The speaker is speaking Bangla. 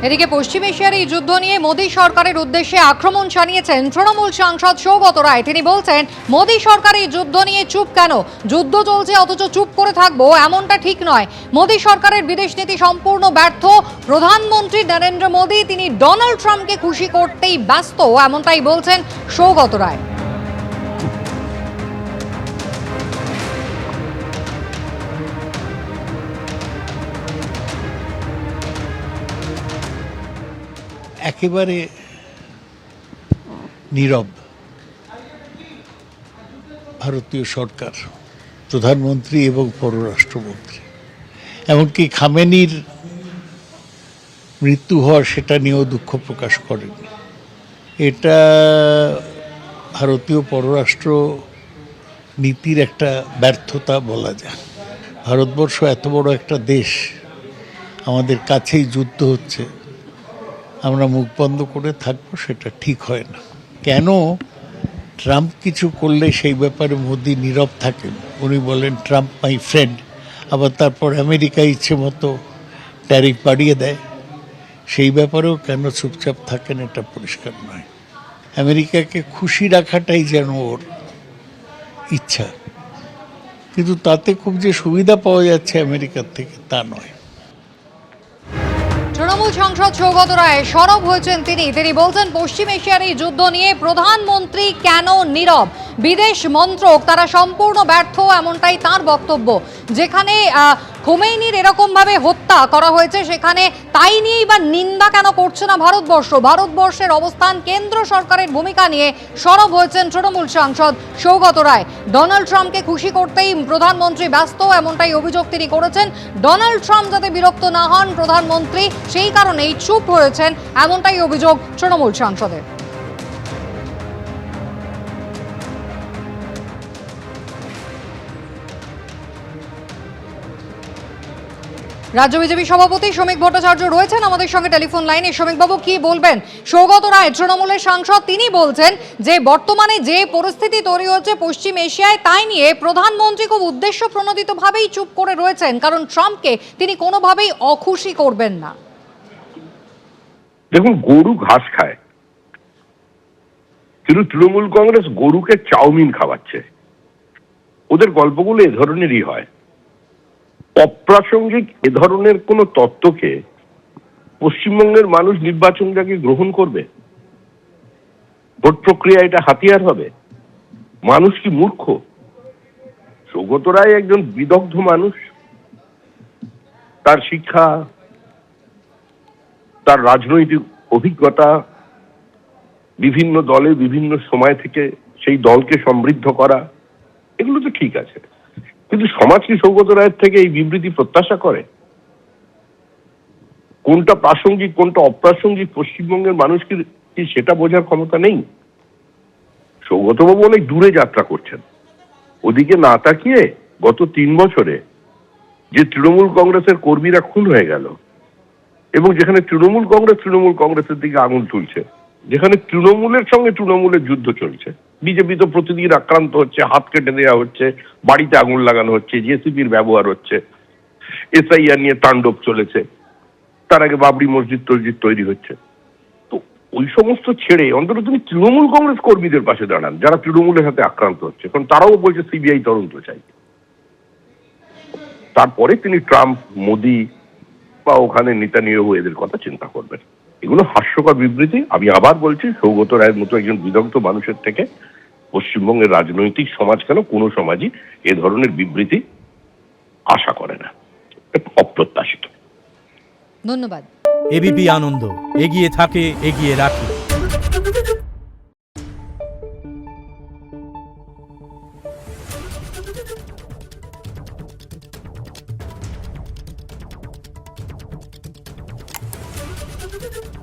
এদিকে পশ্চিম এশিয়ার এই যুদ্ধ নিয়ে মোদী সরকারের উদ্দেশ্যে আক্রমণ জানিয়েছেন তৃণমূল সাংসদ সৌগত রায়। তিনি বলছেন, মোদী সরকার এই যুদ্ধ নিয়ে চুপ কেন? যুদ্ধ চলছে অথচ চুপ করে থাকবো, এমনটা ঠিক নয়। মোদী সরকারের বিদেশ নীতি সম্পূর্ণ ব্যর্থ। প্রধানমন্ত্রী নরেন্দ্র মোদী তিনি ডোনাল্ড ট্রাম্পকে খুশি করতেই ব্যস্ত, এমনটাই বলছেন সৌগত রায়। একেবারে নীরব ভারতীয় সরকার, প্রধানমন্ত্রী এবং পররাষ্ট্রমন্ত্রী। এমনকি খামেনির মৃত্যু হওয়ার সেটা নিয়েও দুঃখ প্রকাশ করেন। এটা ভারতীয় পররাষ্ট্র নীতির একটা ব্যর্থতা বলা যায়। ভারতবর্ষ এত বড় একটা দেশ, আমাদের কাছেই যুদ্ধ হচ্ছে, আমরা মুখ বন্ধ করে থাকবো, সেটা ঠিক হয় না। কেন ট্রাম্প কিছু করলে সেই ব্যাপারে মোদি নীরব থাকেন? উনি বলেন ট্রাম্প মাই ফ্রেন্ড, আবার তারপর আমেরিকা ইচ্ছে মতো ট্যারিফ বাড়িয়ে দেয়। সেই ব্যাপারেও কেন চুপচাপ থাকেন এটা পরিষ্কার নয়। আমেরিকাকে খুশি রাখাটাই যেন ওর ইচ্ছা, কিন্তু তাতে খুব যে সুবিধা পাওয়া যাচ্ছে আমেরিকার থেকে তা নয়। তৃণমূল সাংসদ সৌগত রায় সরব হয়েছেন। তিনি বলছেন, পশ্চিম এশিয়ার এই যুদ্ধ নিয়ে প্রধানমন্ত্রী কেন নীরব? বিদেশ মন্ত্রক তারা সম্পূর্ণ ব্যর্থ, এমনটাই তার বক্তব্য। যেখানে খোমেনির এরকম ভাবে হত্যা করা হয়েছে, সেখানে তাই নিয়েই বা নিন্দা কেন করছে না ভারতবর্ষ? ভারতবর্ষের অবস্থান, কেন্দ্র সরকারের ভূমিকা নিয়ে সরব হয়েছেন তৃণমূল সাংসদ সৌগত রায়। ডোনাল্ড ট্রাম্পকে খুশি করতেই প্রধানমন্ত্রী ব্যস্ত, এমনটাই অভিযোগ তিনি করেছেন। ডোনাল্ড ট্রাম্প যাতে বিরক্ত না হন প্রধানমন্ত্রী, সেই কারণেই চুপ হয়েছেন, এমনটাই অভিযোগ তৃণমূল সাংসদের। রাজ্য বিজেপি সভাপতি শ্রমিক ভট্টাচার্য রয়েছেন আমাদের সঙ্গে টেলিফোন লাইনে। শ্রমিকবাবু, কি বলবেন? সৌগত রায় তৃণমূলের সাংসদ, তিনি বলছেন যে বর্তমানে যে পরিস্থিতি তৈরি হচ্ছে পশ্চিম এশিয়ায়, তাই নিয়ে প্রধানমন্ত্রী খুব উদ্দেশ্য প্রণোদিতভাবেই চুপ করে রয়েছেন, কারণ ট্রাম্পকে তিনি কোনোভাবেই অখুশি করবেন না। দেখুন, গরু ঘাস খায়, কিন্তু তৃণমূল কংগ্রেস গরুকে চাউমিন খাওয়াচ্ছে। ওদের গল্পগুলো এ ধরনেরই হয়। অপ্রাসঙ্গিক এ ধরনের কোন তত্ত্বকে পশ্চিমবঙ্গের মানুষ নির্বাচনটাকে গ্রহণ করবে? ভোট প্রক্রিয়া এটা হাতিয়ার হবে? মানুষ কি মূর্খ? সৌগত রায় একজন বিদগ্ধ মানুষ। তার শিক্ষা, তার রাজনৈতিক অভিজ্ঞতা, বিভিন্ন দলে বিভিন্ন সময় থেকে সেই দলকে সমৃদ্ধ করা, এগুলো তো ঠিক আছে, কিন্তু সমাজ কি সৌগত রায়ের থেকে এই বিবৃতি প্রত্যাশা করে? কোনটা প্রাসঙ্গিক কোনটা অপ্রাসঙ্গিক পশ্চিমবঙ্গের মানুষ কি সেটা বোঝার ক্ষমতা নেই? সৌগতবাবু অনেক দূরে যাত্রা করছেন। ওদিকে না তাকিয়ে গত 3 বছরে যে তৃণমূল কংগ্রেসের কর্মীরা খুন হয়ে গেল, এবং যেখানে তৃণমূল কংগ্রেসের দিকে আঙুল তুলছে, যেখানে তৃণমূলের সঙ্গে তৃণমূলের যুদ্ধ চলছে, বিজেপি তো প্রতিদিন আক্রান্ত হচ্ছে, হাত কেটে দেওয়া হচ্ছে, বাড়িতে আগুন লাগানো হচ্ছে, জেসিবির ব্যবহার হচ্ছে, এসআইআর নিয়ে তাণ্ডব চলেছে, তার আগে বাবরি মসজিদ তৈরি হচ্ছে। তো ওই সমস্ত ছেড়ে অন্তত তুমি তৃণমূল কংগ্রেস কর্মীদের পাশে দাঁড়ান, যারা তৃণমূলের সাথে আক্রান্ত হচ্ছে, কারণ তারাও বলছে সিবিআই তদন্ত চাই। তারপরে তিনি ট্রাম্প, মোদি বা ওখানে নেতানিয়াহু এদের কথা চিন্তা করবেন। এগুলো হাস্যকর বিবৃতি। আমি আবার বলছি, সৌগত রায়ের মতো একজন বিদগ্ধ মানুষের থেকে পশ্চিমবঙ্গের রাজনৈতিক সমাজ কেন কোনো সমাজই এ ধরনের বিবৃতি আশা করে না। অপ্রত্যাশিত। ধন্যবাদ। এবিপি আনন্দ, এগিয়ে থাকে, এগিয়ে রাখে। Thank you.